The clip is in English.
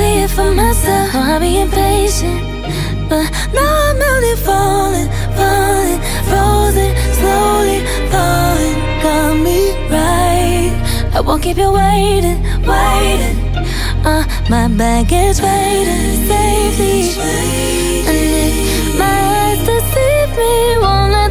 see it for myself. Oh, I'll be impatient, but now I'm only falling, falling, frozen, slowly falling. Got me right, I won't keep you waiting, waiting. My bag is waiting safely, and if my eyes deceive me, won't let